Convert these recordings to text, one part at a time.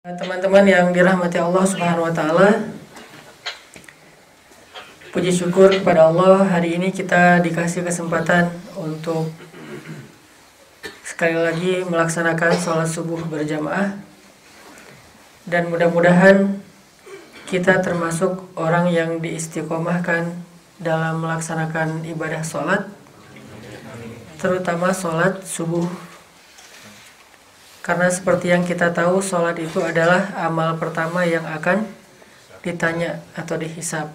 Teman-teman yang dirahmati Allah Subhanahu wa taala, puji syukur kepada Allah, hari ini kita dikasih kesempatan untuk sekali lagi melaksanakan sholat subuh berjamaah, dan mudah-mudahan kita termasuk orang yang diistiqomahkan dalam melaksanakan ibadah sholat, terutama sholat subuh. Karena seperti yang kita tahu, sholat itu adalah amal pertama yang akan ditanya atau dihisab.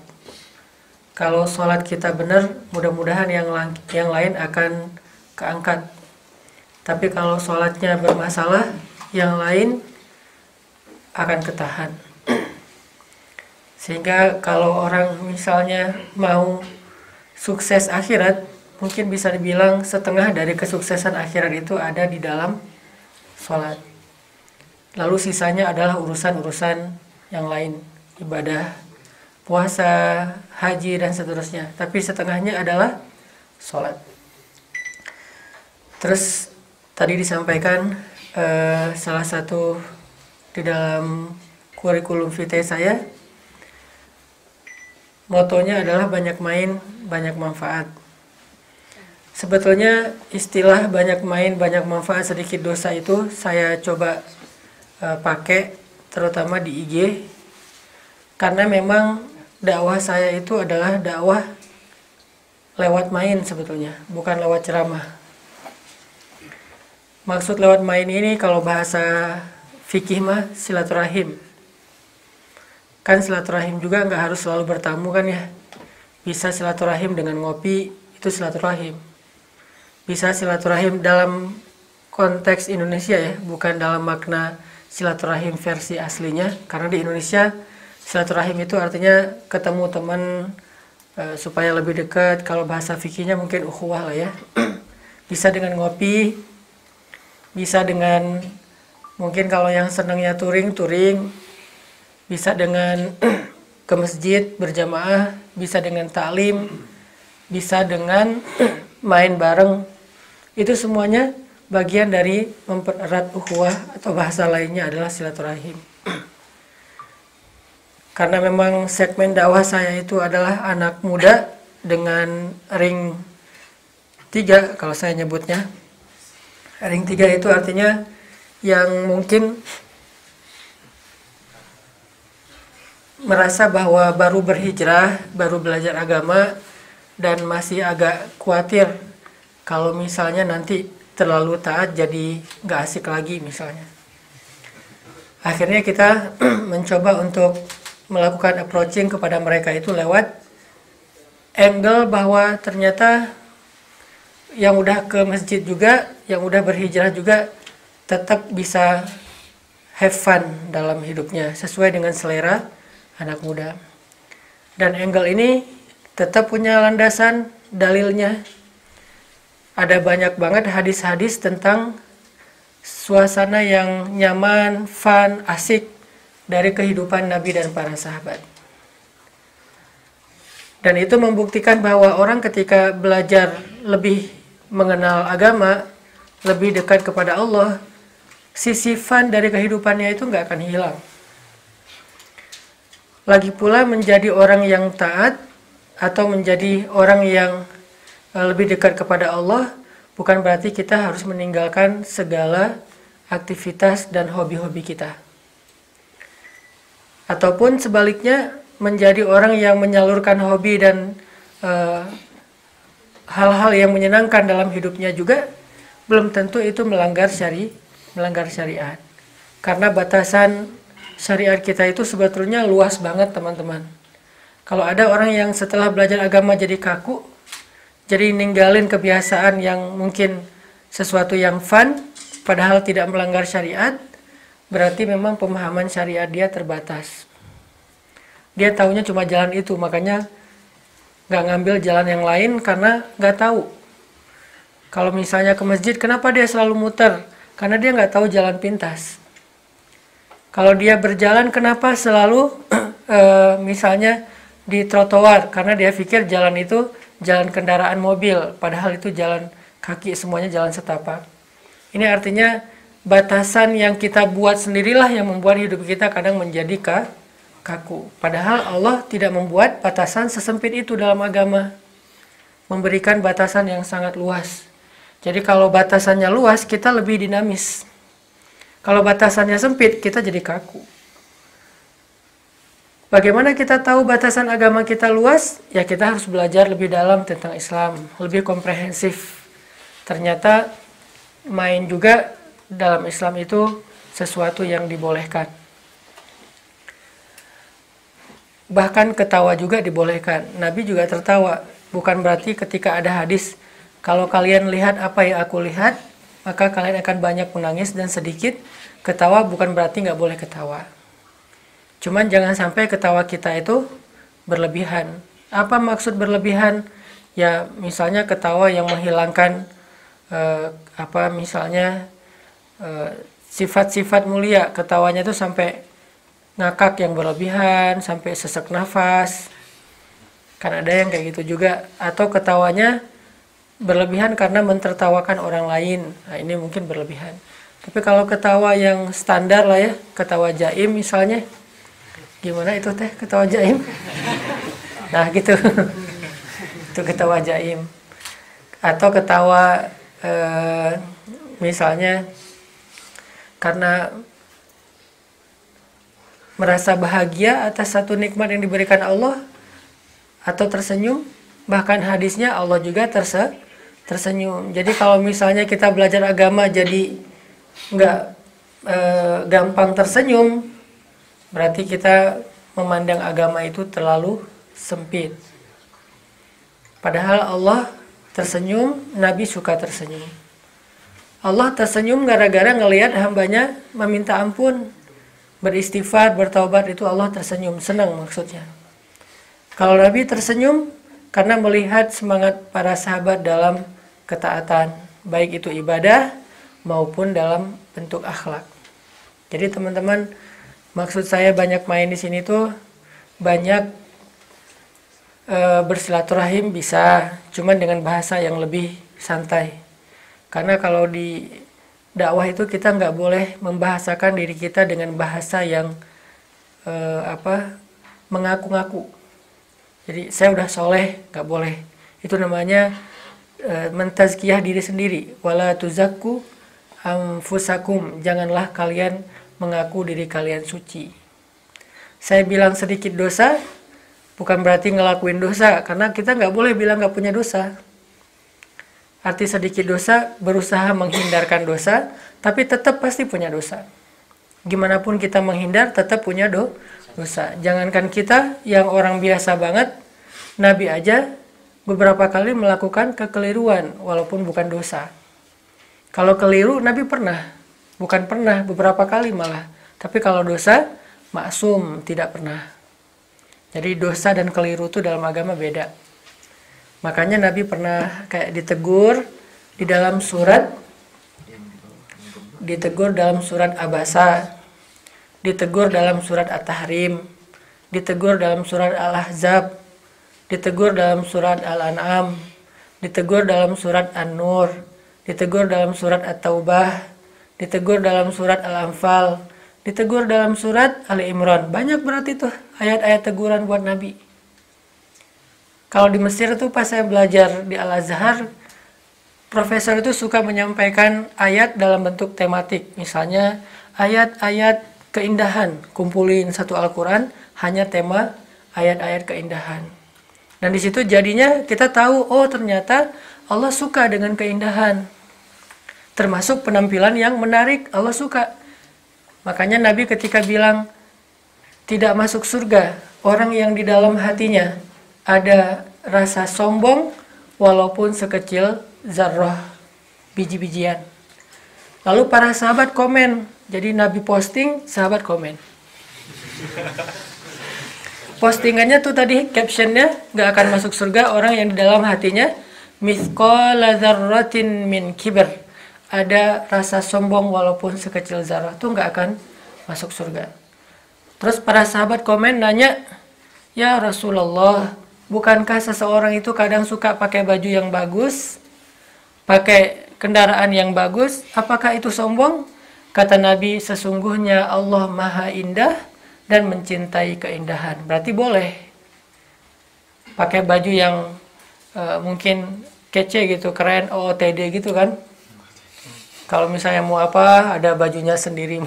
Kalau sholat kita benar, mudah-mudahan yang lain akan keangkat. Tapi kalau sholatnya bermasalah, yang lain akan ketahan. Sehingga kalau orang misalnya mau sukses akhirat, mungkin bisa dibilang setengah dari kesuksesan akhirat itu ada di dalam sholat. Lalu sisanya adalah urusan-urusan yang lain, ibadah, puasa, haji, dan seterusnya. Tapi setengahnya adalah sholat. Terus tadi disampaikan salah satu di dalam kurikulum vitae saya, motonya adalah banyak main, banyak manfaat. Sebetulnya istilah banyak main, banyak manfaat, sedikit dosa itu saya coba pakai terutama di IG, karena memang dakwah saya itu adalah dakwah lewat main sebetulnya, bukan lewat ceramah. Maksud lewat main ini kalau bahasa fikih mah silaturahim. Kan silaturahim juga nggak harus selalu bertamu kan ya. Bisa silaturahim dengan ngopi, itu silaturahim. Bisa silaturahim dalam konteks Indonesia ya, bukan dalam makna silaturahim versi aslinya. Karena di Indonesia silaturahim itu artinya ketemu teman supaya lebih dekat. Kalau bahasa fikihnya mungkin ukhuwah lah ya. Bisa dengan ngopi, bisa dengan mungkin kalau yang senangnya touring, bisa dengan ke masjid berjamaah, bisa dengan taklim, bisa dengan main bareng. Itu semuanya bagian dari mempererat ukhuwah, atau bahasa lainnya adalah silaturahim. Karena memang segmen dakwah saya itu adalah anak muda dengan ring 3 kalau saya nyebutnya. Ring 3 itu artinya yang mungkin merasa bahwa baru berhijrah, baru belajar agama, dan masih agak khawatir kalau misalnya nanti terlalu taat jadi nggak asik lagi misalnya. Akhirnya kita mencoba untuk melakukan approaching kepada mereka itu lewat angle bahwa ternyata yang udah ke masjid juga, yang udah berhijrah juga tetap bisa have fun dalam hidupnya sesuai dengan selera anak muda. Dan angle ini tetap punya landasan dalilnya. Ada banyak banget hadis-hadis tentang suasana yang nyaman, fun, asik dari kehidupan Nabi dan para sahabat. Dan itu membuktikan bahwa orang ketika belajar lebih mengenal agama, lebih dekat kepada Allah, sisi fun dari kehidupannya itu nggak akan hilang. Lagi pula menjadi orang yang taat atau menjadi orang yang lebih dekat kepada Allah bukan berarti kita harus meninggalkan segala aktivitas dan hobi-hobi kita. Ataupun sebaliknya, menjadi orang yang menyalurkan hobi dan hal-hal yang menyenangkan dalam hidupnya juga belum tentu itu melanggar syariat. Karena batasan syariat kita itu sebetulnya luas banget, teman-teman. Kalau ada orang yang setelah belajar agama jadi kaku, jadi ninggalin kebiasaan yang mungkin sesuatu yang fun, padahal tidak melanggar syariat, berarti memang pemahaman syariat dia terbatas. Dia taunya cuma jalan itu, makanya nggak ngambil jalan yang lain karena nggak tahu. Kalau misalnya ke masjid, kenapa dia selalu muter? Karena dia nggak tahu jalan pintas. Kalau dia berjalan, kenapa selalu misalnya di trotoar? Karena dia pikir jalan itu jalan kendaraan mobil, padahal itu jalan kaki, semuanya jalan setapak. Ini artinya batasan yang kita buat sendirilah yang membuat hidup kita kadang menjadi kaku. Padahal Allah tidak membuat batasan sesempit itu dalam agama. Memberikan batasan yang sangat luas. Jadi kalau batasannya luas, kita lebih dinamis. Kalau batasannya sempit, kita jadi kaku. Bagaimana kita tahu batasan agama kita luas? Ya kita harus belajar lebih dalam tentang Islam, lebih komprehensif. Ternyata main juga dalam Islam itu sesuatu yang dibolehkan. Bahkan ketawa juga dibolehkan. Nabi juga tertawa. Bukan berarti ketika ada hadis, kalau kalian lihat apa yang aku lihat, maka kalian akan banyak menangis dan sedikit ketawa, bukan berarti nggak boleh ketawa. Cuman jangan sampai ketawa kita itu berlebihan. Apa maksud berlebihan? Ya misalnya ketawa yang menghilangkan misalnya sifat-sifat mulia. Ketawanya itu sampai ngakak yang berlebihan, sampai sesak nafas. Kan ada yang kayak gitu juga. Atau ketawanya berlebihan karena mentertawakan orang lain. Nah ini mungkin berlebihan. Tapi kalau ketawa yang standar lah ya, ketawa jaim misalnya. Gimana itu teh ketawa jaim? Nah gitu. Itu ketawa jaim. Atau ketawa misalnya karena merasa bahagia atas satu nikmat yang diberikan Allah, atau tersenyum. Bahkan hadisnya Allah juga tersenyum. Jadi kalau misalnya kita belajar agama jadi nggak gampang tersenyum, berarti kita memandang agama itu terlalu sempit. Padahal Allah tersenyum, Nabi suka tersenyum. Allah tersenyum gara-gara ngelihat hambanya meminta ampun, beristighfar, bertaubat, itu Allah tersenyum, senang maksudnya. Kalau Nabi tersenyum karena melihat semangat para sahabat dalam ketaatan, baik itu ibadah maupun dalam bentuk akhlak. Jadi teman-teman, maksud saya banyak main di sini tuh banyak bersilaturahim bisa, cuman dengan bahasa yang lebih santai. Karena kalau di dakwah itu kita nggak boleh membahasakan diri kita dengan bahasa yang mengaku-ngaku. Jadi saya udah soleh, nggak boleh. Itu namanya mentazkiyah diri sendiri. Wala tuzakku anfusakum. Janganlah kalian mengaku diri kalian suci. Saya bilang sedikit dosa, bukan berarti ngelakuin dosa. Karena kita nggak boleh bilang nggak punya dosa. Arti sedikit dosa, berusaha menghindarkan dosa, tapi tetap pasti punya dosa. Gimana pun kita menghindar, tetap punya dosa. Jangankan kita yang orang biasa banget, Nabi aja beberapa kali melakukan kekeliruan, walaupun bukan dosa. Kalau keliru, Nabi pernah. Bukan pernah, beberapa kali malah. Tapi kalau dosa, maksum, tidak pernah. Jadi dosa dan keliru itu dalam agama beda. Makanya Nabi pernah kayak ditegur dalam surat Abasa, ditegur dalam surat At-Tahrim, ditegur dalam surat Al-Ahzab, ditegur dalam surat Al-An'am, ditegur dalam surat An-Nur, ditegur dalam surat At-Taubah, ditegur dalam surat Al-Anfal, ditegur dalam surat Ali Imran. Banyak berarti tuh ayat-ayat teguran buat Nabi. Kalau di Mesir tuh pas saya belajar di Al-Azhar, profesor itu suka menyampaikan ayat dalam bentuk tematik. Misalnya ayat-ayat keindahan, kumpulin satu Al-Quran, hanya tema ayat-ayat keindahan. Dan di situ jadinya kita tahu, oh ternyata Allah suka dengan keindahan. Termasuk penampilan yang menarik, Allah suka. Makanya Nabi ketika bilang, tidak masuk surga orang yang di dalam hatinya ada rasa sombong walaupun sekecil zarrah, biji-bijian. Lalu para sahabat komen. Jadi Nabi posting, sahabat komen. Postingannya tuh tadi captionnya, gak akan masuk surga orang yang di dalam hatinya mithqala dzarratin min kibr. Ada rasa sombong walaupun sekecil zarrah, tuh gak akan masuk surga. Terus para sahabat komen nanya, ya Rasulullah, bukankah seseorang itu kadang suka pakai baju yang bagus, pakai kendaraan yang bagus, apakah itu sombong? Kata Nabi, sesungguhnya Allah Maha Indah dan mencintai keindahan. Berarti boleh pakai baju yang mungkin kece gitu, keren, OOTD gitu kan. Kalau misalnya mau apa, ada bajunya sendiri.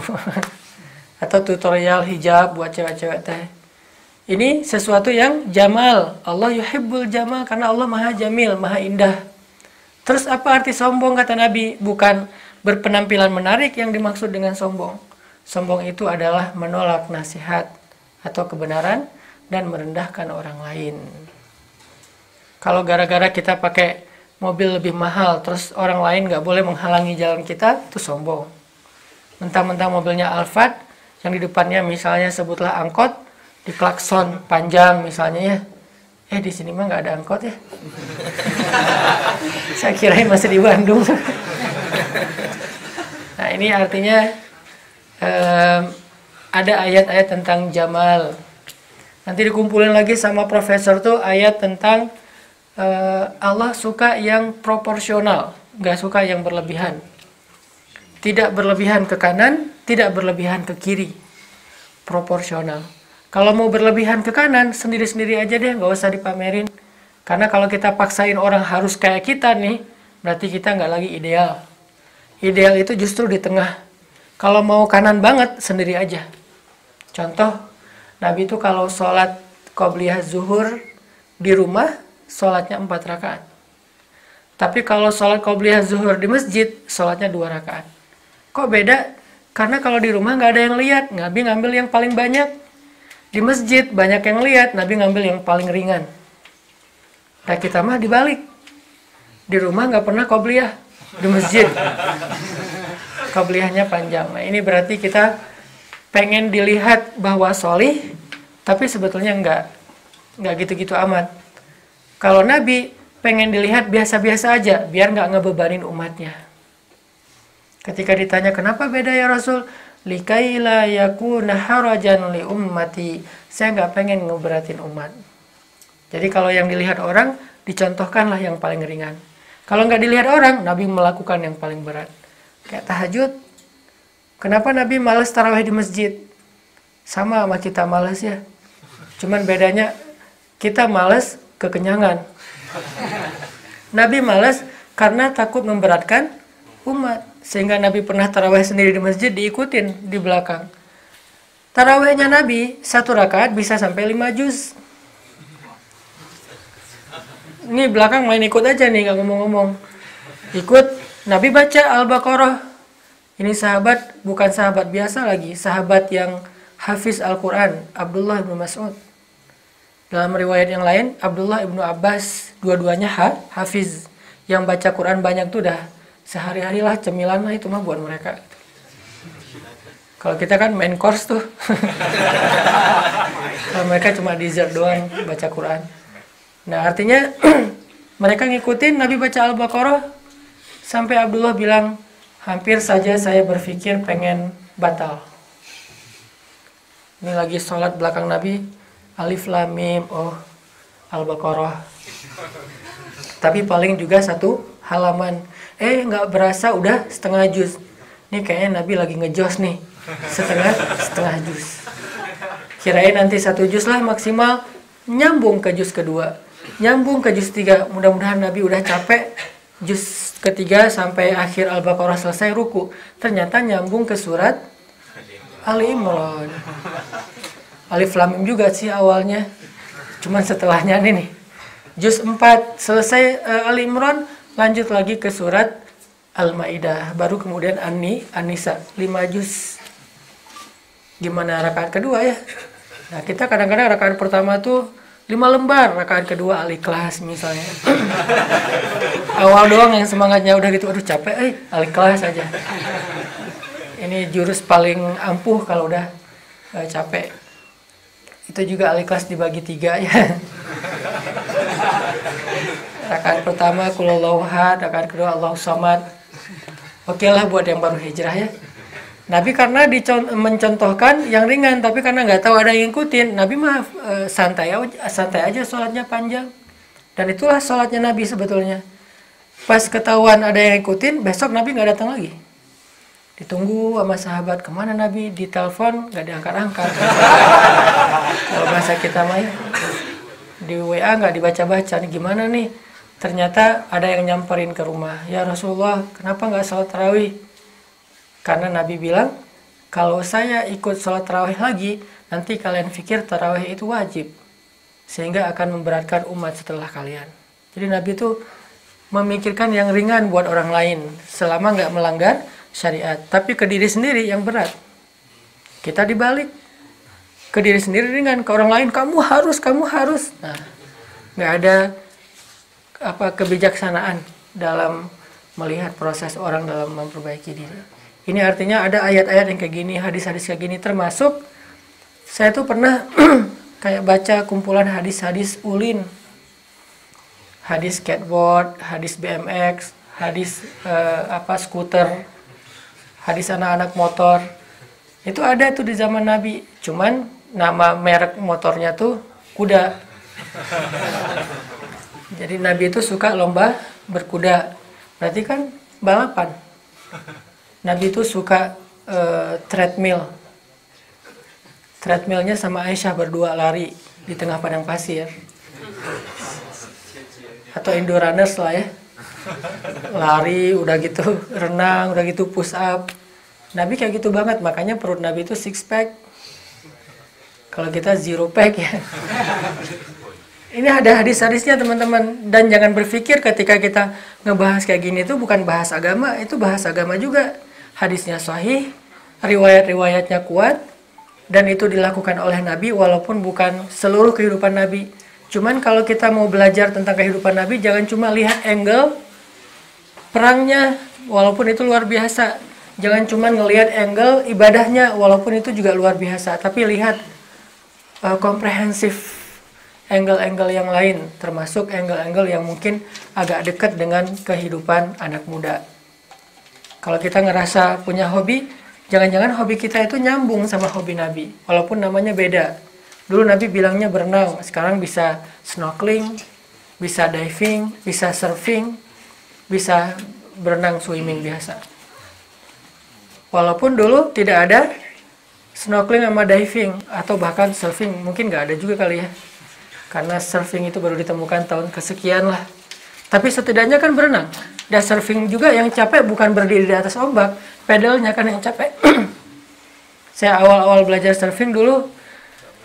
Atau tutorial hijab buat cewek-cewek teh. Ini sesuatu yang jamal. Allah yuhibbul jamal karena Allah Maha Jamil, Maha Indah. Terus apa arti sombong kata Nabi? Bukan berpenampilan menarik yang dimaksud dengan sombong. Sombong itu adalah menolak nasihat atau kebenaran dan merendahkan orang lain. Kalau gara-gara kita pakai mobil lebih mahal, terus orang lain nggak boleh menghalangi jalan kita, itu sombong. Mentang-mentang mobilnya Alphard, yang di depannya misalnya sebutlah angkot, di klakson panjang misalnya ya. Di sini mah nggak ada angkot ya. Saya kirain masih di Bandung. Nah ini artinya ada ayat-ayat tentang jamal. Nanti dikumpulin lagi sama profesor tuh ayat tentang Allah suka yang proporsional, nggak suka yang berlebihan. Tidak berlebihan ke kanan, tidak berlebihan ke kiri. Proporsional. Kalau mau berlebihan ke kanan, sendiri-sendiri aja deh, nggak usah dipamerin. Karena kalau kita paksain orang harus kayak kita nih, berarti kita nggak lagi ideal. Ideal itu justru di tengah. Kalau mau kanan banget, sendiri aja. Contoh, Nabi itu kalau sholat qobliyah zuhur di rumah, sholatnya 4 rakaat. Tapi kalau sholat qobliyah zuhur di masjid, sholatnya 2 rakaat. Kok beda? Karena kalau di rumah nggak ada yang lihat, Nabi ngambil yang paling banyak. Di masjid banyak yang lihat, Nabi ngambil yang paling ringan. Nah kita mah dibalik. Di rumah nggak pernah qobliyah, di masjid qobliyahnya panjang. Nah ini berarti kita pengen dilihat bahwa sholih, tapi sebetulnya nggak gitu-gitu amat. Kalau Nabi pengen dilihat biasa-biasa aja, biar nggak ngebebanin umatnya. Ketika ditanya kenapa beda ya Rasul, likaila yakuna harajan li ummati, saya nggak pengen ngeberatin umat. Jadi kalau yang dilihat orang, dicontohkanlah yang paling ringan. Kalau nggak dilihat orang, Nabi melakukan yang paling berat. Kayak tahajud. Kenapa Nabi malas tarawih di masjid? Sama kita malas ya. Cuman bedanya kita malas kekenyangan. Nabi malas karena takut memberatkan umat. Sehingga Nabi pernah tarawih sendiri di masjid, diikutin di belakang. Tarawihnya Nabi 1 rakaat bisa sampai 5 juz. Ini belakang main ikut aja nih, gak ngomong-ngomong. Ikut, Nabi baca Al-Baqarah. Ini sahabat, bukan sahabat biasa lagi, sahabat yang hafiz Al-Quran, Abdullah ibn Mas'ud. Dalam riwayat yang lain, Abdullah ibn Abbas, dua-duanya hafiz. Yang baca Quran banyak tuh dah sehari-hari lah, cemilan lah itu mah buat mereka. Kalau kita kan main course tuh. Kalau mereka cuma dessert doang baca Quran. Nah artinya mereka ngikutin Nabi baca Al-Baqarah sampai Abdullah bilang, hampir saja saya berpikir pengen batal. Ini lagi sholat belakang Nabi, Alif Lam Mim, Al-Baqarah. Tapi paling juga 1 halaman. Nggak berasa udah setengah juz. Ini kayaknya Nabi lagi ngejos nih. Setengah juz. Kirain nanti 1 juz lah maksimal. Nyambung ke juz kedua. Nyambung ke juz 3. Mudah-mudahan Nabi udah capek. Juz ketiga sampai akhir Al-Baqarah selesai ruku. Ternyata nyambung ke surat Ali Imran. Alif Lam Mim juga sih awalnya. Cuman setelahnya nih. Juz 4 selesai Ali Imran. Lanjut lagi ke surat Al-Maidah, baru kemudian An-Nisa, 5 juz. Gimana rakaat kedua ya? Nah kita kadang-kadang rakaat pertama tuh 5 lembar, rakaat kedua Al-Ikhlas misalnya. Awal doang yang semangatnya udah gitu, aduh capek, Al-Ikhlas aja. Ini jurus paling ampuh kalau udah capek. Itu juga Al-Ikhlas dibagi 3 ya. Rakaat pertama Qulhuwallahu ahad, rakaat kedua Allahu samad. Oke lah buat yang baru hijrah ya. Nabi karena mencontohkan yang ringan, tapi karena nggak tahu ada yang ngikutin, Nabi mah santai aja sholatnya panjang. Dan itulah sholatnya Nabi sebetulnya. Pas ketahuan ada yang ngikutin, besok Nabi nggak datang lagi. Ditunggu sama sahabat, kemana Nabi? Ditelepon, nggak diangkat-angkat. Kalau bahasa kita mah ya, di WA nggak dibaca-baca, nih gimana nih? Ternyata ada yang nyamperin ke rumah, ya Rasulullah, kenapa nggak sholat tarawih? Karena Nabi bilang, kalau saya ikut sholat tarawih lagi, nanti kalian pikir tarawih itu wajib, sehingga akan memberatkan umat setelah kalian. Jadi Nabi itu memikirkan yang ringan buat orang lain, selama nggak melanggar syariat. Tapi ke diri sendiri yang berat. Kita dibalik, ke diri sendiri ringan, ke orang lain kamu harus. Nah, nggak ada kebijaksanaan dalam melihat proses orang dalam memperbaiki diri. Ini artinya ada ayat-ayat yang kayak gini, hadis-hadis kayak gini, termasuk saya tuh pernah kayak baca kumpulan hadis-hadis ulin, hadis skateboard, hadis BMX, hadis skuter, hadis anak-anak motor. Itu ada tuh di zaman Nabi. Cuman nama merek motornya tuh kuda. Jadi Nabi itu suka lomba berkuda. Berarti kan balapan. Nabi itu suka treadmill. Treadmillnya sama Aisyah berdua lari di tengah padang pasir. Atau Indorunners lah ya. Lari, udah gitu renang, udah gitu push up. Nabi kayak gitu banget, makanya perut Nabi itu 6 pack. Kalau kita 0 pack ya. Ini ada hadis-hadisnya teman-teman. Dan jangan berpikir ketika kita ngebahas kayak gini itu bukan bahas agama, itu bahas agama juga. Hadisnya sahih, riwayat-riwayatnya kuat, dan itu dilakukan oleh Nabi walaupun bukan seluruh kehidupan Nabi. Cuman kalau kita mau belajar tentang kehidupan Nabi, jangan cuma lihat angle perangnya, walaupun itu luar biasa. Jangan cuma ngelihat angle ibadahnya, walaupun itu juga luar biasa. Tapi lihat komprehensif angle-angle yang lain, termasuk angle-angle yang mungkin agak dekat dengan kehidupan anak muda. Kalau kita ngerasa punya hobi, jangan-jangan hobi kita itu nyambung sama hobi Nabi, walaupun namanya beda. Dulu Nabi bilangnya berenang, sekarang bisa snorkeling, bisa diving, bisa surfing, bisa berenang swimming biasa. Walaupun dulu tidak ada snorkeling sama diving, atau bahkan surfing, mungkin nggak ada juga kali ya. Karena surfing itu baru ditemukan tahun kesekian lah. Tapi setidaknya kan berenang. Dan surfing juga yang capek bukan berdiri di atas ombak, pedalnya kan yang capek. Saya awal-awal belajar surfing dulu,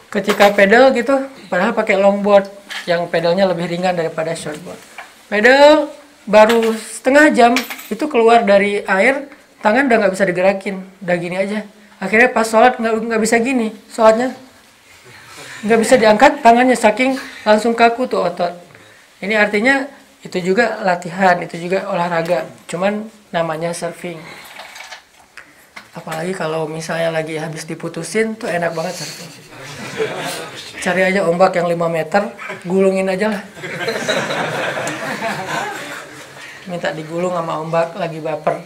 ketika pedal gitu, padahal pakai longboard yang pedalnya lebih ringan daripada shortboard. Pedal baru setengah jam itu keluar dari air, tangan udah nggak bisa digerakin, udah gini aja. Akhirnya pas sholat nggak bisa gini, sholatnya nggak bisa diangkat tangannya saking langsung kaku tuh otot. Ini artinya itu juga latihan, itu juga olahraga, cuman namanya surfing. Apalagi kalau misalnya lagi habis diputusin tuh enak banget surfing. Cari aja ombak yang 5 meter, gulungin aja lah. Minta digulung sama ombak lagi baper.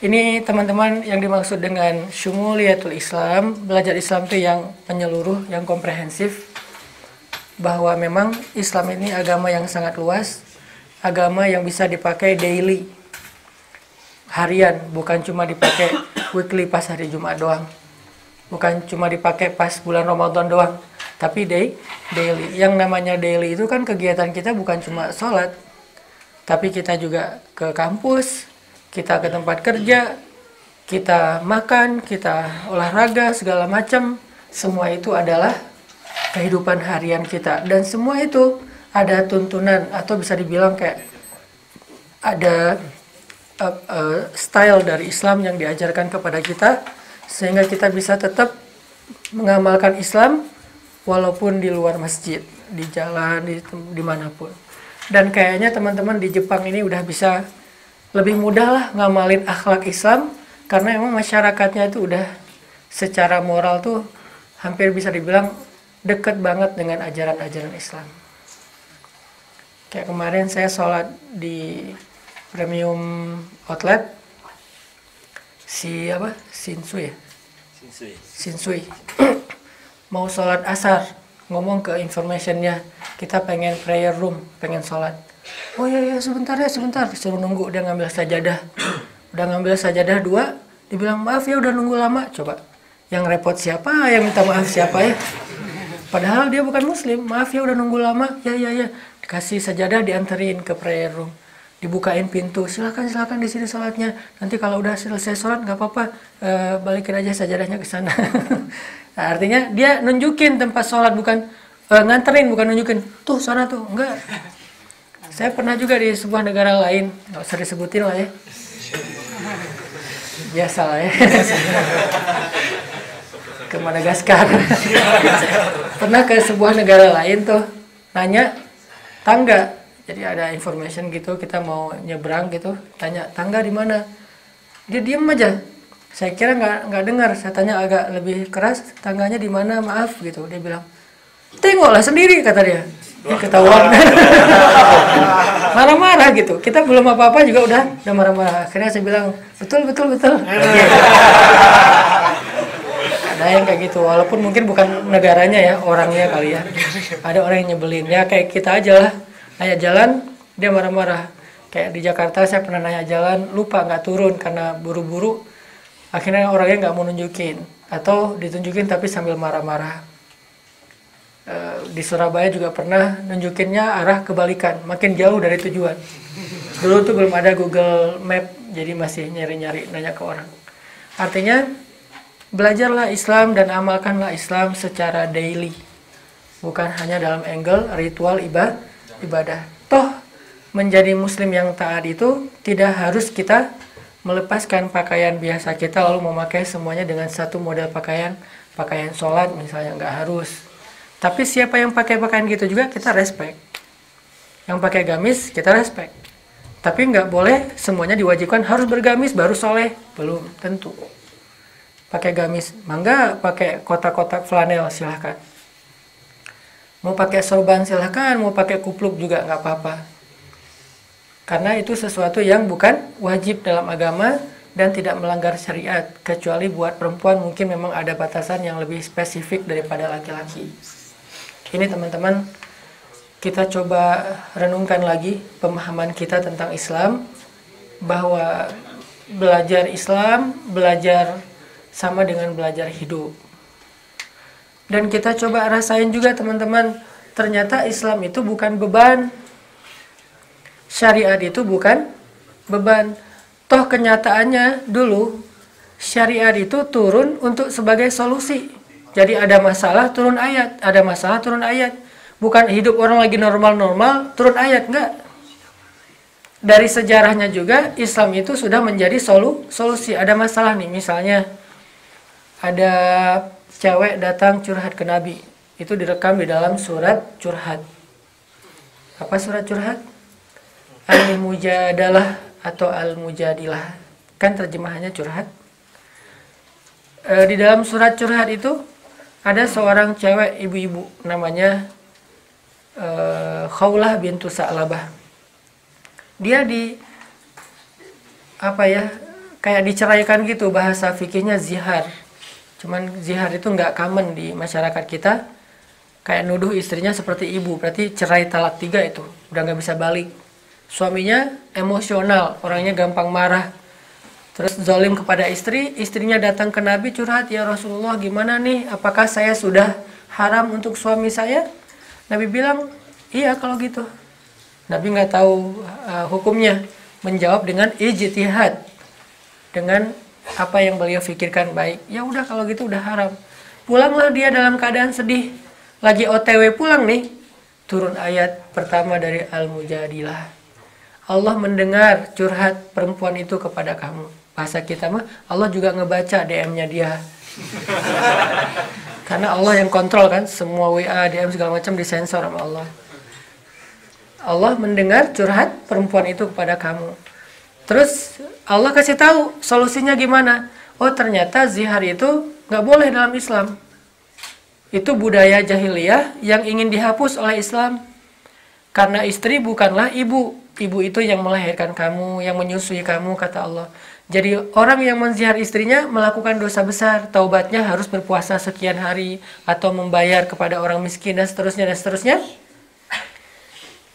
Ini teman-teman yang dimaksud dengan syumuliyatul Islam, belajar Islam itu yang menyeluruh, yang komprehensif. Bahwa memang Islam ini agama yang sangat luas, agama yang bisa dipakai daily, harian, bukan cuma dipakai weekly pas hari Jumat doang, bukan cuma dipakai pas bulan Ramadan doang, tapi daily. Yang namanya daily itu kan kegiatan kita bukan cuma sholat, tapi kita juga ke kampus, kita ke tempat kerja, kita makan, kita olahraga, segala macam. Semua itu adalah kehidupan harian kita, dan semua itu ada tuntunan atau bisa dibilang kayak ada style dari Islam yang diajarkan kepada kita, sehingga kita bisa tetap mengamalkan Islam walaupun di luar masjid, di jalan, dimanapun. Dan kayaknya teman-teman di Jepang ini udah bisa lebih mudah lah ngamalin akhlak Islam, karena emang masyarakatnya itu udah secara moral tuh hampir bisa dibilang dekat banget dengan ajaran-ajaran Islam. Kayak kemarin saya sholat di Premium Outlet Shinsui. Mau sholat asar, ngomong ke informationnya, kita pengen prayer room, pengen sholat. Oh iya sebentar, suruh nunggu, dia ngambil sajadah. Udah ngambil sajadah 2, dibilang maaf ya udah nunggu lama. Coba, yang repot siapa, yang minta maaf siapa ya? Padahal dia bukan muslim. Maaf ya udah nunggu lama. Ya. Dikasih sajadah, dianterin ke prayer room. Dibukain pintu, silakan di sini sholatnya. Nanti kalau udah selesai sholat nggak apa-apa, balikin aja sajadahnya ke sana. Nah, artinya dia nunjukin tempat sholat, bukan nganterin, bukan nunjukin tuh sana tuh, enggak. Saya pernah juga di sebuah negara lain, nggak usah disebutin lah ya, biasa lah ya. Ke Madagaskar. Pernah ke sebuah negara lain tuh, nanya tangga. Jadi ada information gitu, kita mau nyebrang gitu, tanya tangga di mana. Dia diem aja. Saya kira nggak dengar. Saya tanya agak lebih keras, tangganya di mana? Maaf gitu. Dia bilang, tengoklah sendiri kata dia. Dia ketahuan. Marah-marah gitu. Kita belum apa-apa juga udah marah-marah. Akhirnya saya bilang, betul. Ada yang kayak gitu. Walaupun mungkin bukan negaranya ya, orangnya kali ya. Ada orang yang nyebelin. Ya kayak kita aja lah. Nanya jalan, dia marah-marah. Kayak di Jakarta saya pernah nanya jalan, lupa nggak turun karena buru-buru. Akhirnya orangnya nggak mau nunjukin. Atau ditunjukin tapi sambil marah-marah. Di Surabaya juga pernah nunjukinnya arah kebalikan, makin jauh dari tujuan. Dulu tuh belum ada Google Map, jadi masih nyari-nyari nanya ke orang. Artinya, belajarlah Islam dan amalkanlah Islam secara daily. Bukan hanya dalam angle ritual ibadah. Toh menjadi muslim yang taat itu tidak harus kita melepaskan pakaian biasa kita lalu memakai semuanya dengan satu model pakaian sholat misalnya, nggak harus. Tapi siapa yang pakai pakaian gitu juga kita respect. Yang pakai gamis kita respect. Tapi nggak boleh semuanya diwajibkan harus bergamis baru soleh, belum tentu. Pakai gamis, mangga pakai kotak-kotak flanel silahkan. Mau pakai sorban silahkan, mau pakai kupluk juga nggak apa-apa. Karena itu sesuatu yang bukan wajib dalam agama dan tidak melanggar syariat. Kecuali buat perempuan mungkin memang ada batasan yang lebih spesifik daripada laki-laki. Ini teman-teman, kita coba renungkan lagi pemahaman kita tentang Islam. Bahwa belajar Islam, belajar sama dengan belajar hidup. Dan kita coba rasain juga teman-teman, ternyata Islam itu bukan beban. Syariat itu bukan beban. Toh kenyataannya dulu, syariat itu turun untuk sebagai solusi. Jadi ada masalah turun ayat, ada masalah turun ayat. Bukan hidup orang lagi normal-normal, turun ayat, enggak. Dari sejarahnya juga, Islam itu sudah menjadi solusi. Ada masalah nih, misalnya ada cewek datang curhat ke Nabi. Itu direkam di dalam surat curhat. Apa surat curhat? Al-Mujadalah atau Al-Mujadilah. Kan terjemahannya curhat. Di dalam surat curhat itu ada seorang cewek ibu-ibu namanya Khawlah bintu Sa'labah. Dia kayak diceraikan gitu, bahasa fikihnya zihar. Cuman zihar itu nggak common di masyarakat kita. Kayak nuduh istrinya seperti ibu, berarti cerai talak 3 itu, udah nggak bisa balik. Suaminya emosional, orangnya gampang marah. Terus zalim kepada istrinya datang ke Nabi curhat, ya Rasulullah gimana nih, apakah saya sudah haram untuk suami saya? Nabi bilang, iya kalau gitu. Nabi nggak tahu hukumnya, menjawab dengan ijtihad, dengan apa yang beliau pikirkan baik. Ya udah kalau gitu udah haram. Pulanglah dia dalam keadaan sedih. Lagi OTW pulang nih. Turun ayat pertama dari Al-Mujadilah. Allah mendengar curhat perempuan itu kepada kamu. Bahasa kita mah Allah juga ngebaca DM-nya dia. Karena Allah yang kontrol kan. Semua WA, DM segala macam disensor sama Allah. Allah mendengar curhat perempuan itu kepada kamu. Terus Allah kasih tahu solusinya gimana. Oh ternyata zihar itu nggak boleh dalam Islam. Itu budaya jahiliyah yang ingin dihapus oleh Islam. Karena istri bukanlah ibu. Ibu itu yang melahirkan kamu, yang menyusui kamu, kata Allah. Jadi orang yang menzihar istrinya melakukan dosa besar. Taubatnya harus berpuasa sekian hari atau membayar kepada orang miskin dan seterusnya dan seterusnya.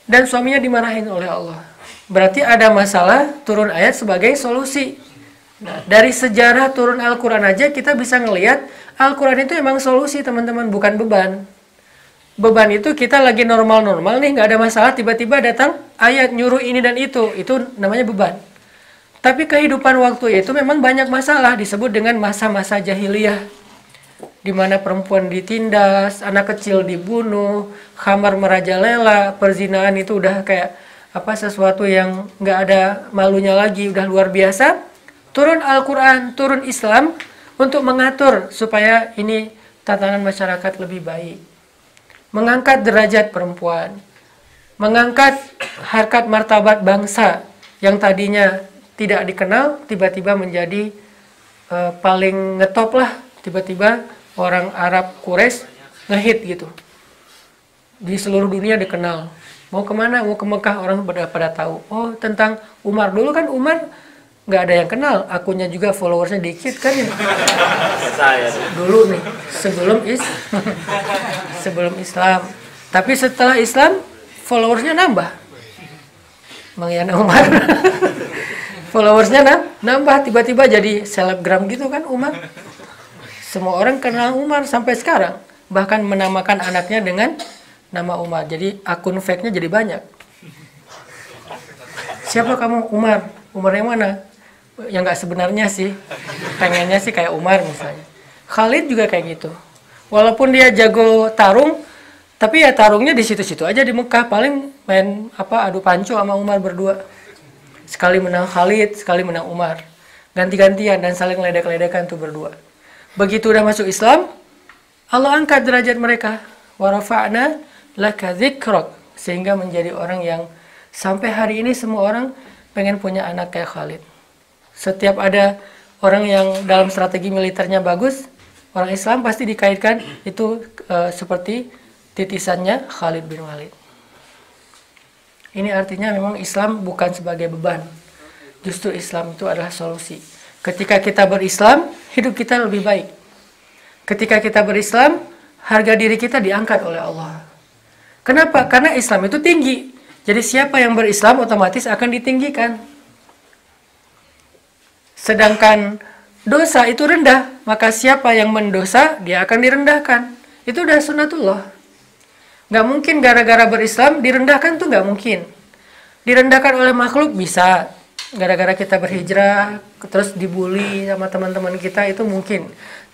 Dan suaminya dimarahin oleh Allah. Berarti ada masalah, turun ayat sebagai solusi. Nah, dari sejarah turun Al-Quran aja kita bisa ngelihat Al-Quran itu emang solusi teman-teman, bukan beban. Beban itu kita lagi normal-normal nih, nggak ada masalah, tiba-tiba datang ayat nyuruh ini dan itu namanya beban. Tapi kehidupan waktu itu memang banyak masalah, disebut dengan masa-masa jahiliyah, di mana perempuan ditindas, anak kecil dibunuh, khamar merajalela, perzinahan itu udah kayak sesuatu yang nggak ada malunya lagi, udah luar biasa. Turun Al-Quran, turun Islam untuk mengatur supaya ini tatanan masyarakat lebih baik. Mengangkat derajat perempuan. Mengangkat harkat martabat bangsa yang tadinya tidak dikenal, tiba-tiba menjadi paling ngetop lah. Tiba-tiba orang Arab Quraisy ngehit gitu. Di seluruh dunia dikenal. Mau kemana? Mau ke Mekah, orang pada tahu. Oh, tentang Umar. Dulu kan Umar nggak ada yang kenal, akunnya juga followersnya dikit kan ya. Dulu nih, sebelum Islam. Tapi setelah Islam, followersnya nambah. Bang Yana Umar. Followersnya nambah, tiba-tiba jadi selebgram gitu kan Umar. Semua orang kenal Umar sampai sekarang. Bahkan menamakan anaknya dengan nama Umar. Jadi akun fake-nya jadi banyak. Siapa kamu? Umar. Umar yang mana? Yang nggak sebenarnya sih, pengennya sih kayak Umar misalnya. Khalid juga kayak gitu. Walaupun dia jago tarung, tapi ya tarungnya di situ-situ aja di Mekah. Paling main adu pancu sama Umar berdua. Sekali menang Khalid, sekali menang Umar. Ganti-gantian dan saling ledek-ledekan tuh berdua. Begitu udah masuk Islam, Allah angkat derajat mereka. Wa rafa'na laka dzikrak, sehingga menjadi orang yang sampai hari ini semua orang pengen punya anak kayak Khalid. Setiap ada orang yang dalam strategi militernya bagus, orang Islam pasti dikaitkan itu seperti titisannya Khalid bin Walid. Ini artinya memang Islam bukan sebagai beban. Justru Islam itu adalah solusi. Ketika kita berislam, hidup kita lebih baik. Ketika kita berislam, harga diri kita diangkat oleh Allah. Kenapa? Karena Islam itu tinggi. Jadi siapa yang berislam otomatis akan ditinggikan. Sedangkan dosa itu rendah, maka siapa yang mendosa, dia akan direndahkan. Itu udah sunatullah. Nggak mungkin gara-gara berislam direndahkan tuh nggak mungkin. Direndahkan oleh makhluk bisa. Gara-gara kita berhijrah, terus dibully sama teman-teman kita itu mungkin.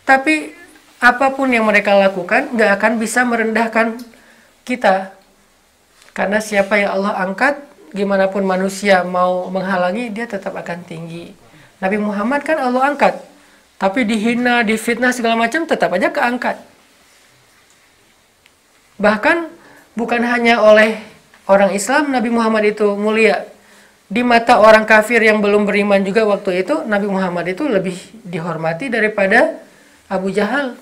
Tapi apapun yang mereka lakukan nggak akan bisa merendahkan kita. Karena siapa yang Allah angkat, gimana pun manusia mau menghalangi, dia tetap akan tinggi. Nabi Muhammad kan Allah angkat, tapi dihina, difitnah segala macam tetap aja keangkat. Bahkan bukan hanya oleh orang Islam Nabi Muhammad itu mulia. Di mata orang kafir yang belum beriman juga waktu itu, Nabi Muhammad itu lebih dihormati daripada Abu Jahal.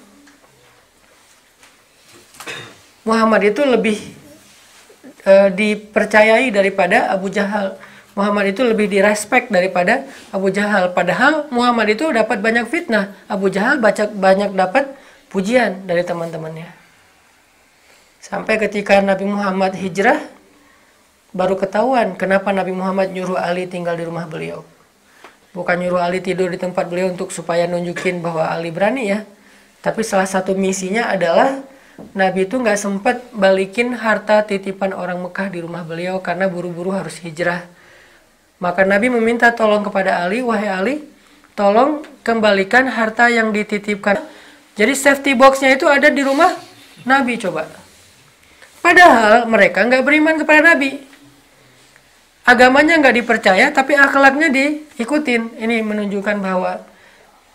Muhammad itu lebih dipercayai daripada Abu Jahal. Muhammad itu lebih direspek daripada Abu Jahal. Padahal Muhammad itu dapat banyak fitnah. Abu Jahal banyak dapat pujian dari teman-temannya. Sampai ketika Nabi Muhammad hijrah, baru ketahuan kenapa Nabi Muhammad nyuruh Ali tinggal di rumah beliau. Bukan nyuruh Ali tidur di tempat beliau supaya nunjukin bahwa Ali berani ya. Tapi salah satu misinya adalah Nabi itu nggak sempat balikin harta titipan orang Mekah di rumah beliau karena buru-buru harus hijrah. Maka Nabi meminta tolong kepada Ali, wahai Ali, tolong kembalikan harta yang dititipkan. Jadi safety box-nya itu ada di rumah Nabi coba. Padahal mereka nggak beriman kepada Nabi. Agamanya nggak dipercaya, tapi akhlaknya diikutin. Ini menunjukkan bahwa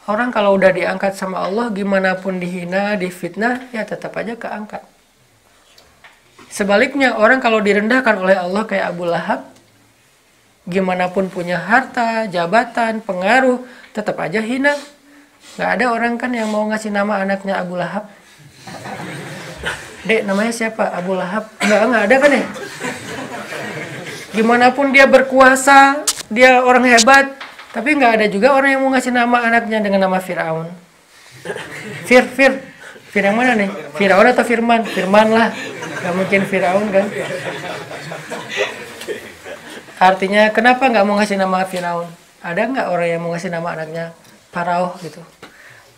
orang kalau udah diangkat sama Allah, gimana pun dihina, difitnah, ya tetap aja keangkat. Sebaliknya, orang kalau direndahkan oleh Allah kayak Abu Lahab, gimana pun punya harta, jabatan, pengaruh, tetap aja hina. Nggak ada orang kan yang mau ngasih nama anaknya Abu Lahab. Dek, namanya siapa? Abu Lahab. Nggak ada kan ya? Gimana pun dia berkuasa, dia orang hebat, tapi nggak ada juga orang yang mau ngasih nama anaknya dengan nama Fir'aun. Fir yang mana nih? Fir'aun atau Firman? Firman lah. Nggak mungkin Fir'aun kan? Artinya kenapa nggak mau ngasih nama Fir'aun? Ada nggak orang yang mau ngasih nama anaknya Firaun gitu?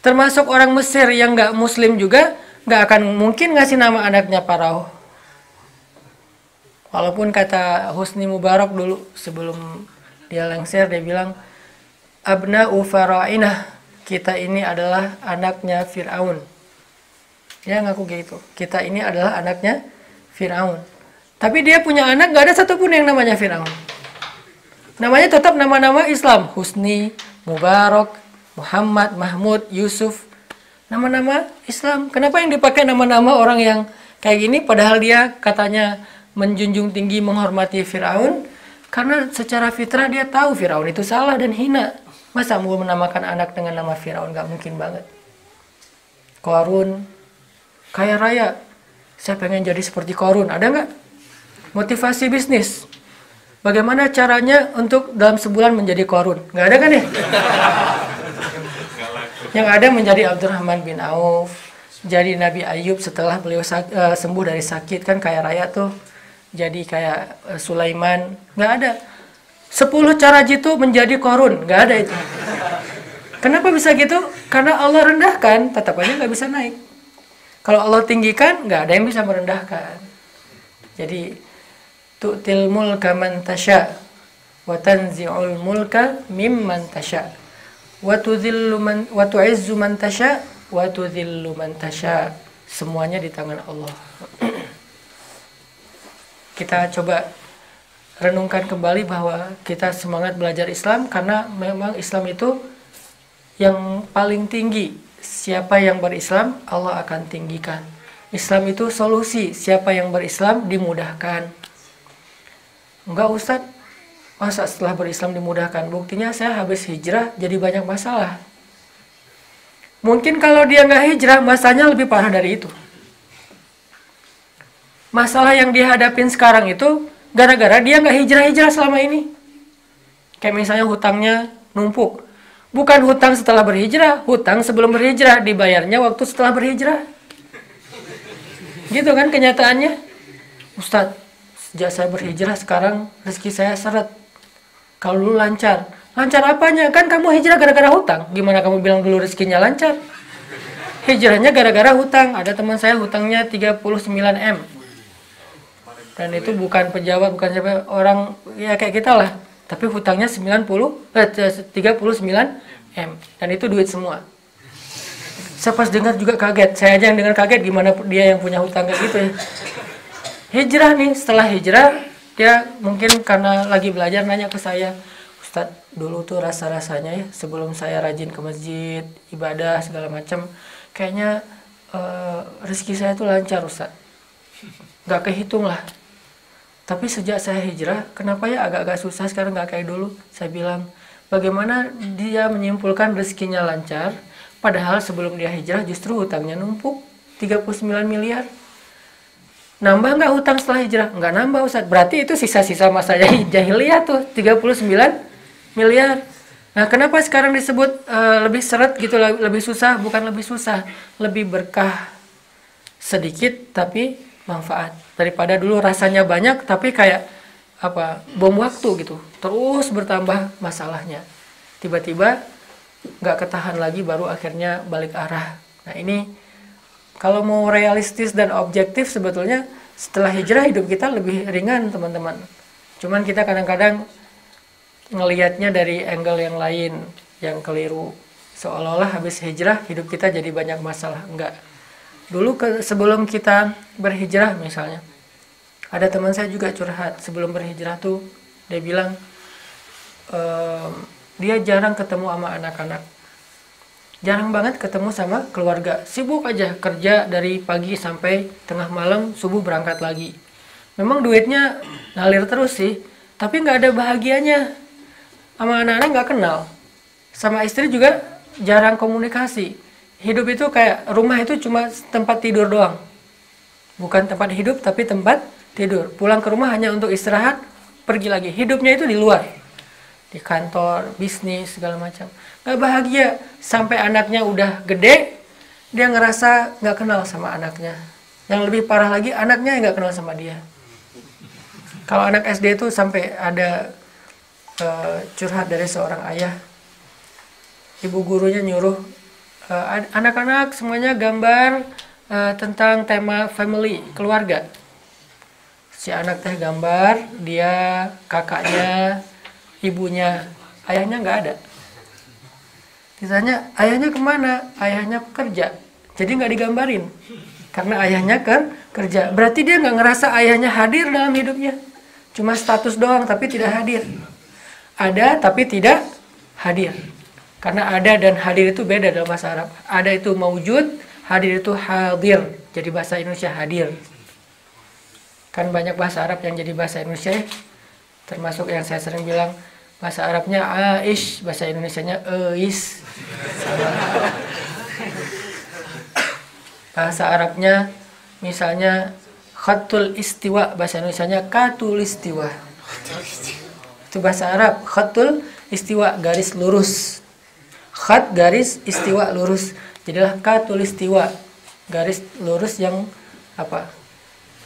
Termasuk orang Mesir yang nggak Muslim juga nggak akan mungkin ngasih nama anaknya Firaun. Walaupun kata Husni Mubarak dulu sebelum dia lengser, dia bilang abna'u fara'inah, kita ini adalah anaknya Fir'aun. Dia ngaku gitu, kita ini adalah anaknya Fir'aun. Tapi dia punya anak gak ada satupun yang namanya Fir'aun. Namanya tetap nama-nama Islam, Husni, Mubarak, Muhammad, Mahmud, Yusuf. Nama-nama Islam. Kenapa yang dipakai nama-nama orang yang kayak gini padahal dia katanya menjunjung tinggi menghormati Fir'aun? Karena secara fitrah dia tahu Fir'aun itu salah dan hina. Masa mau menamakan anak dengan nama Fir'aun? Gak mungkin banget. Qarun, kaya raya, saya pengen jadi seperti Qarun. Ada nggak? Motivasi bisnis. Bagaimana caranya untuk dalam sebulan menjadi Qarun? Nggak ada kan ya? Yang ada menjadi Abdurrahman bin Auf, jadi Nabi Ayub setelah beliau sembuh dari sakit, kan kaya raya tuh. Jadi kayak Sulaiman. Nggak ada. 10 cara jitu menjadi Qarun. Nggak ada itu. Kenapa bisa gitu? Karena Allah rendahkan, tetap aja nggak bisa naik. Kalau Allah tinggikan, nggak ada yang bisa merendahkan. Jadi, tu'til mulka man tasha, wa tanzi'ul mulka mimman tasha, wa tu'izzu man tasha, wa tudhillu man tasha. Semuanya di tangan Allah. Kita coba renungkan kembali bahwa kita semangat belajar Islam karena memang Islam itu yang paling tinggi. Siapa yang berislam, Allah akan tinggikan. Islam itu solusi. Siapa yang berislam, dimudahkan. Enggak Ustadz, masa setelah berislam dimudahkan? Buktinya saya habis hijrah, jadi banyak masalah. Mungkin kalau dia nggak hijrah, masalahnya lebih parah dari itu. Masalah yang dihadapin sekarang itu, gara-gara dia nggak hijrah-hijrah selama ini. Kayak misalnya hutangnya numpuk. Bukan hutang setelah berhijrah, hutang sebelum berhijrah, dibayarnya waktu setelah berhijrah. Gitu kan kenyataannya. Ustadz, sejak saya berhijrah sekarang rezeki saya seret. Kalau dulu lancar. Lancar apanya? Kan kamu hijrah gara-gara hutang. Gimana kamu bilang dulu rezekinya lancar? Hijrahnya gara-gara hutang. Ada teman saya hutangnya 39M. Dan itu bukan pejabat, bukan siapa, orang ya kayak kita lah. Tapi hutangnya 39M. Dan itu duit semua. Saya pas dengar juga kaget. Saya aja yang dengar kaget, gimana dia yang punya hutang kayak gitu ya. Hijrah nih, setelah hijrah, dia mungkin karena lagi belajar nanya ke saya, Ustadz, dulu tuh rasa-rasanya ya, sebelum saya rajin ke masjid, ibadah, segala macam, kayaknya rezeki saya tuh lancar Ustadz. Gak kehitung lah. Tapi sejak saya hijrah, kenapa ya agak-agak susah sekarang gak kayak dulu? Saya bilang, bagaimana dia menyimpulkan rezekinya lancar, padahal sebelum dia hijrah justru hutangnya numpuk, 39 miliar. Nambah nggak hutang setelah hijrah? Nggak nambah Ustadz. Berarti itu sisa-sisa masa jahiliyah tuh, 39 miliar. Nah kenapa sekarang disebut lebih seret gitu, lebih susah? Bukan lebih susah, lebih berkah sedikit tapi manfaat. Daripada dulu rasanya banyak tapi kayak apa, bom waktu gitu, terus bertambah masalahnya. Tiba-tiba nggak ketahan lagi, baru akhirnya balik arah. Nah ini kalau mau realistis dan objektif, sebetulnya setelah hijrah hidup kita lebih ringan teman-teman. Cuman kita kadang-kadang ngelihatnya dari angle yang lain, yang keliru. Seolah-olah habis hijrah hidup kita jadi banyak masalah. Enggak. Dulu sebelum kita berhijrah misalnya, ada teman saya juga curhat. Sebelum berhijrah tuh dia bilang dia jarang ketemu sama anak-anak. Jarang banget ketemu sama keluarga. Sibuk aja kerja dari pagi sampai tengah malam, subuh berangkat lagi. Memang duitnya ngalir terus sih, tapi nggak ada bahagianya. Sama anak-anak nggak kenal. Sama istri juga jarang komunikasi. Hidup itu kayak rumah itu cuma tempat tidur doang. Bukan tempat hidup tapi tempat tidur. Pulang ke rumah hanya untuk istirahat, pergi lagi. Hidupnya itu di luar. Di kantor, bisnis, segala macam. Gak bahagia. Sampai anaknya udah gede, dia ngerasa gak kenal sama anaknya. Yang lebih parah lagi, anaknya yang gak kenal sama dia. Kalau anak SD itu sampai ada curhat dari seorang ayah. Ibu gurunya nyuruh anak-anak semuanya gambar tentang tema family, keluarga. Si anak teh gambar, dia, kakaknya, ibunya, ayahnya nggak ada. Ditanya, ayahnya kemana? Ayahnya kerja. Jadi nggak digambarin. Karena ayahnya kan kerja. Berarti dia nggak ngerasa ayahnya hadir dalam hidupnya. Cuma status doang, tapi tidak hadir. Ada, tapi tidak hadir. Karena ada dan hadir itu beda dalam bahasa Arab. Ada itu maujud, hadir itu hadir. Jadi bahasa Indonesia hadir. Kan banyak bahasa Arab yang jadi bahasa Indonesia ya. Termasuk yang saya sering bilang, bahasa Arabnya aish, bahasa Indonesianya eis. Bahasa Arabnya misalnya khatul istiwa, bahasa Indonesianya katul istiwa. Itu bahasa Arab, khatul istiwa, garis lurus. Khat garis, istiwa lurus. Jadilah katul istiwa, garis lurus yang apa?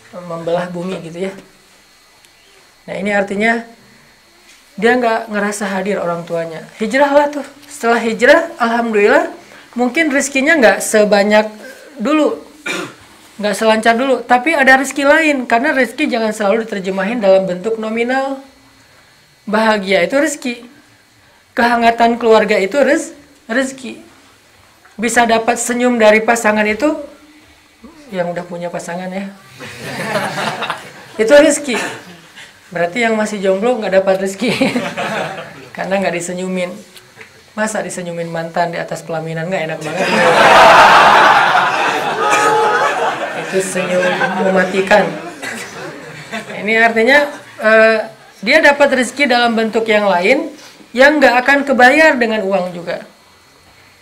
Membelah bumi gitu ya. Nah ini artinya dia nggak ngerasa hadir orang tuanya. Hijrah lah tuh. Setelah hijrah, alhamdulillah, mungkin rezekinya nggak sebanyak dulu, nggak selancar dulu. Tapi ada rezeki lain, karena rezeki jangan selalu diterjemahin dalam bentuk nominal. Bahagia itu rezeki. Kehangatan keluarga itu rezeki. Bisa dapat senyum dari pasangan itu, yang udah punya pasangan ya. Itu rezeki. Berarti yang masih jomblo nggak dapat rezeki. Karena nggak disenyumin. Masa disenyumin mantan di atas pelaminan, nggak enak banget. Itu senyum mematikan. Ini artinya dia dapat rezeki dalam bentuk yang lain yang nggak akan kebayar dengan uang juga.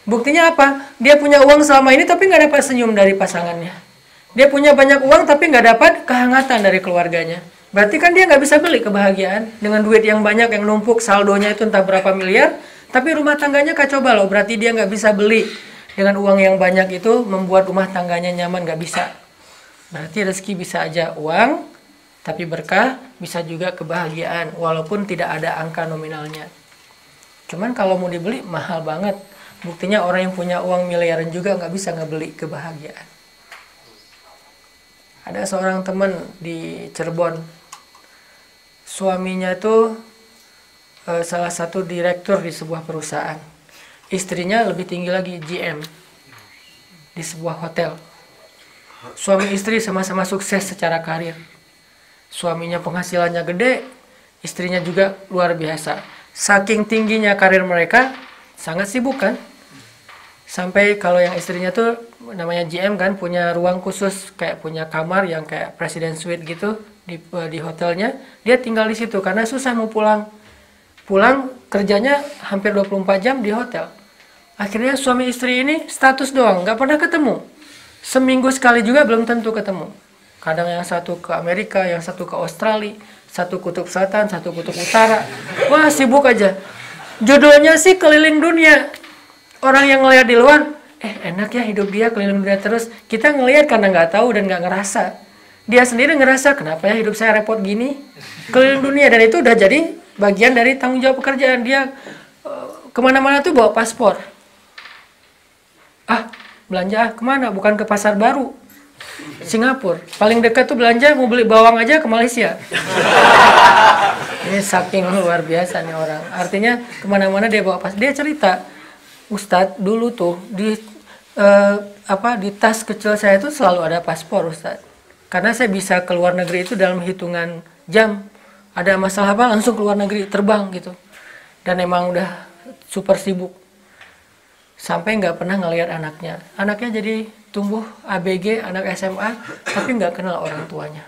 Buktinya apa? Dia punya uang selama ini tapi nggak dapat senyum dari pasangannya. Dia punya banyak uang tapi nggak dapat kehangatan dari keluarganya. Berarti kan dia nggak bisa beli kebahagiaan dengan duit yang banyak yang numpuk, saldonya itu entah berapa miliar, tapi rumah tangganya kacau balau. Berarti dia nggak bisa beli dengan uang yang banyak itu membuat rumah tangganya nyaman, nggak bisa. Berarti rezeki bisa aja uang, tapi berkah, bisa juga kebahagiaan walaupun tidak ada angka nominalnya. Cuman kalau mau dibeli mahal banget. Buktinya orang yang punya uang miliaran juga nggak bisa ngebeli kebahagiaan. Ada seorang teman di Cirebon, suaminya itu salah satu direktur di sebuah perusahaan. Istrinya lebih tinggi lagi, GM di sebuah hotel. Suami istri sama-sama sukses secara karir. Suaminya penghasilannya gede, istrinya juga luar biasa. Saking tingginya karir mereka, sangat sibuk kan. Sampai kalau yang istrinya tuh namanya GM kan, punya ruang khusus, kayak punya kamar yang kayak presiden suite gitu di hotelnya. Dia tinggal di situ karena susah mau pulang. Pulang kerjanya hampir 24 jam di hotel. Akhirnya suami istri ini status doang, nggak pernah ketemu. Seminggu sekali juga belum tentu ketemu. Kadang yang satu ke Amerika, yang satu ke Australia, satu kutub selatan, satu kutub utara. Wah, sibuk aja. Judulnya sih keliling dunia. Orang yang ngelihat di luar, enak ya hidup dia keliling dunia terus. Kita ngelihat karena nggak tahu dan nggak ngerasa. Dia sendiri ngerasa, kenapa ya hidup saya repot gini? Keliling dunia, dan itu udah jadi bagian dari tanggung jawab pekerjaan. Dia kemana-mana tuh bawa paspor. Belanja kemana? Bukan ke pasar baru, Singapura. Paling dekat tuh belanja mau beli bawang aja ke Malaysia. Ini saking luar biasa nih orang. Artinya kemana-mana dia bawa paspor. Dia cerita, Ustadz dulu tuh di tas kecil saya itu selalu ada paspor Ustadz. Karena saya bisa ke luar negeri itu dalam hitungan jam. Ada masalah apa langsung ke luar negeri, terbang gitu. Dan emang udah super sibuk. Sampai nggak pernah ngelihat anaknya. Anaknya jadi tumbuh ABG, anak SMA, tapi nggak kenal orang tuanya.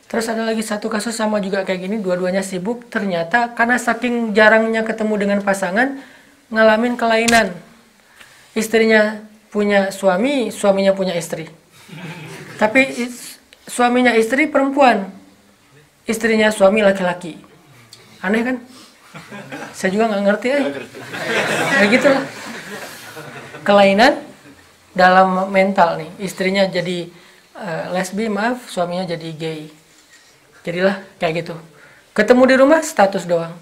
Terus ada lagi satu kasus sama juga kayak gini, dua-duanya sibuk. Ternyata karena saking jarangnya ketemu dengan pasangan, ngalamin kelainan. Istrinya punya suami, suaminya punya istri. Tapi suaminya istri perempuan, istrinya suami laki-laki. Aneh kan? Saya juga nggak ngerti ya. Kayak gitu lah. Kelainan dalam mental nih. Istrinya jadi lesbi, maaf, suaminya jadi gay. Jadilah kayak gitu. Ketemu di rumah status doang.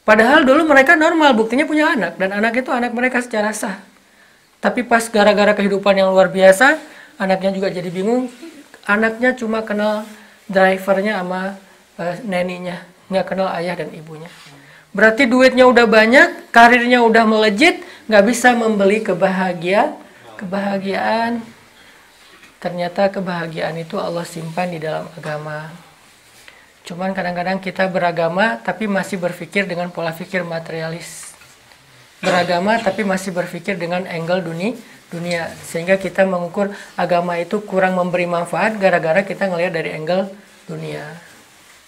Padahal dulu mereka normal, buktinya punya anak, dan anak itu anak mereka secara sah. Tapi pas gara-gara kehidupan yang luar biasa, anaknya juga jadi bingung. Anaknya cuma kenal drivernya sama neninya, nggak kenal ayah dan ibunya. Berarti duitnya udah banyak, karirnya udah melejit, nggak bisa membeli kebahagiaan. Ternyata kebahagiaan itu Allah simpan di dalam agama. Cuman kadang-kadang kita beragama tapi masih berpikir dengan pola pikir materialis. Beragama tapi masih berpikir dengan angle dunia. Sehingga kita mengukur agama itu kurang memberi manfaat gara-gara kita ngelihat dari angle dunia.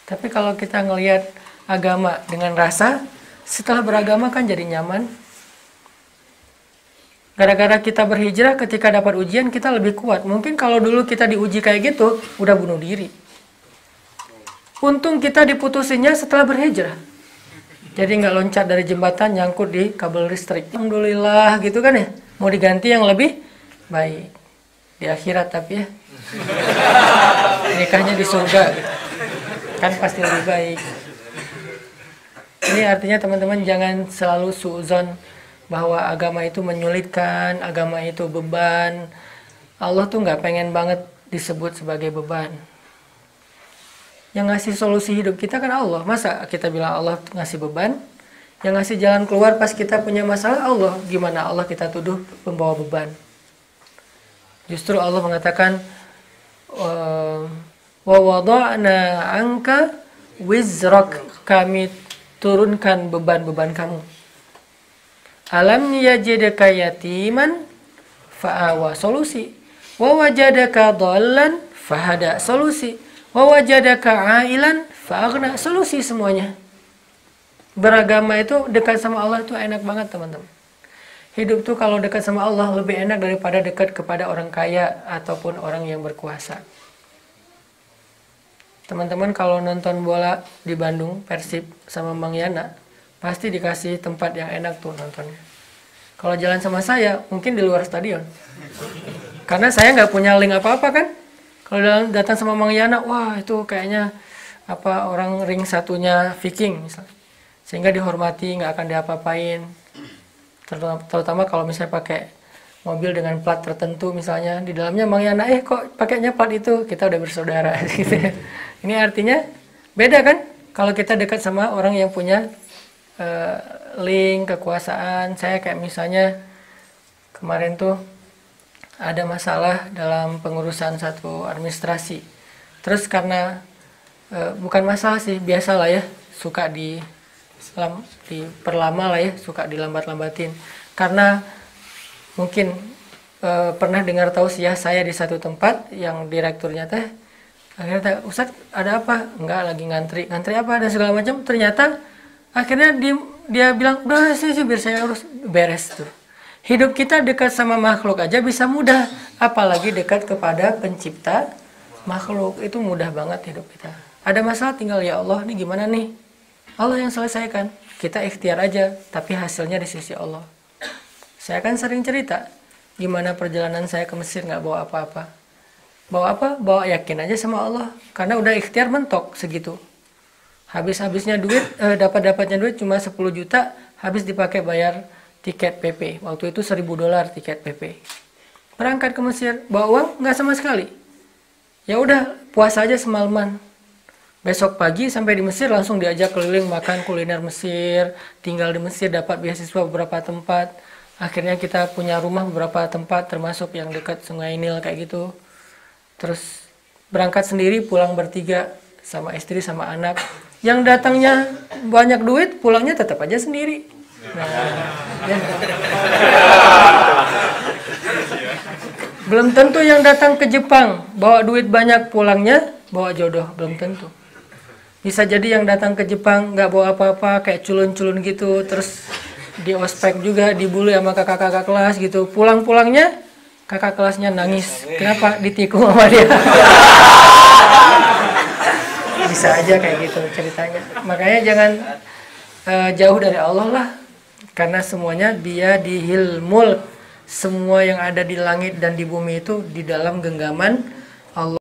Tapi kalau kita ngelihat agama dengan rasa, setelah beragama kan jadi nyaman. Gara-gara kita berhijrah, ketika dapat ujian kita lebih kuat. Mungkin kalau dulu kita diuji kayak gitu, udah bunuh diri. Untung kita diputusinnya setelah berhijrah. Jadi nggak loncat dari jembatan, nyangkut di kabel listrik. Alhamdulillah gitu kan ya. Mau diganti yang lebih baik. Di akhirat tapi ya. Nikahnya di surga gitu. Kan pasti lebih baik. Ini artinya teman-teman jangan selalu suuzon bahwa agama itu menyulitkan, agama itu beban. Allah tuh nggak pengen banget disebut sebagai beban. Yang ngasih solusi hidup kita kan Allah. Masa kita bilang Allah ngasih beban? Yang ngasih jalan keluar pas kita punya masalah Allah. Gimana Allah kita tuduh pembawa beban? Justru Allah mengatakan, wa wada'na anka wizrak, kami turunkan beban-beban kamu. Alam yajidaka yatiman fa'awa, solusi. Wa wajadaka dhallan fahada, solusi. Wa wajadaka ailan fa'aghna, solusi semuanya. Beragama itu dekat sama Allah itu enak banget teman-teman. Hidup tuh kalau dekat sama Allah lebih enak daripada dekat kepada orang kaya ataupun orang yang berkuasa. Teman-teman kalau nonton bola di Bandung, Persib sama Mang Yana, pasti dikasih tempat yang enak tuh nontonnya. Kalau jalan sama saya, mungkin di luar stadion. Karena saya nggak punya link apa-apa kan. Kalau datang sama Mang Yana, wah itu kayaknya apa orang ring satunya Viking misalnya. Sehingga dihormati, nggak akan diapa-apain. Terutama kalau misalnya pakai mobil dengan plat tertentu misalnya, di dalamnya Mang Yana, kok pakainya plat itu, kita udah bersaudara. Gitu. Ini artinya beda kan? Kalau kita dekat sama orang yang punya link, kekuasaan. Saya kayak misalnya kemarin tuh ada masalah dalam pengurusan satu administrasi. Terus karena bukan masalah sih, biasalah ya, suka diperlama lah ya, suka dilambat-lambatin. Karena mungkin pernah dengar tausiah saya di satu tempat yang direkturnya teh akhirnya, Ustadz ada apa? Enggak, lagi ngantri apa dan segala macam. Ternyata akhirnya dia bilang, udah sih biar saya urus, beres tuh. Hidup kita dekat sama makhluk aja bisa mudah, apalagi dekat kepada pencipta makhluk. Itu mudah banget hidup kita. Ada masalah tinggal, ya Allah ini gimana nih? Allah yang selesaikan. Kita ikhtiar aja, tapi hasilnya di sisi Allah. Saya kan sering cerita gimana perjalanan saya ke Mesir, nggak bawa apa-apa. Bawa apa? Bawa yakin aja sama Allah. Karena udah ikhtiar mentok segitu. Habis-habisnya duit, dapat-dapatnya duit cuma 10 juta, habis dipakai bayar tiket PP. Waktu itu $1.000 tiket PP. Berangkat ke Mesir, bawa uang nggak sama sekali. Ya udah, puasa aja semalaman. Besok pagi sampai di Mesir langsung diajak keliling makan kuliner Mesir, tinggal di Mesir, dapat beasiswa beberapa tempat. Akhirnya kita punya rumah beberapa tempat, termasuk yang dekat Sungai Nil kayak gitu. Terus berangkat sendiri, pulang bertiga sama istri sama anak. Yang datangnya banyak duit, pulangnya tetap aja sendiri. Nah, ya. Belum tentu yang datang ke Jepang bawa duit banyak, pulangnya bawa jodoh, belum tentu. Bisa jadi yang datang ke Jepang nggak bawa apa-apa, kayak culun-culun gitu, terus di ospek juga dibully sama kakak-kakak kelas gitu. Pulang-pulangnya kakak kelasnya nangis, kenapa? Ditikung sama dia. Bisa aja kayak gitu ceritanya. Makanya jangan jauh dari Allah lah. Karena semuanya biyadihil mulk. Semua yang ada di langit dan di bumi itu di dalam genggaman Allah.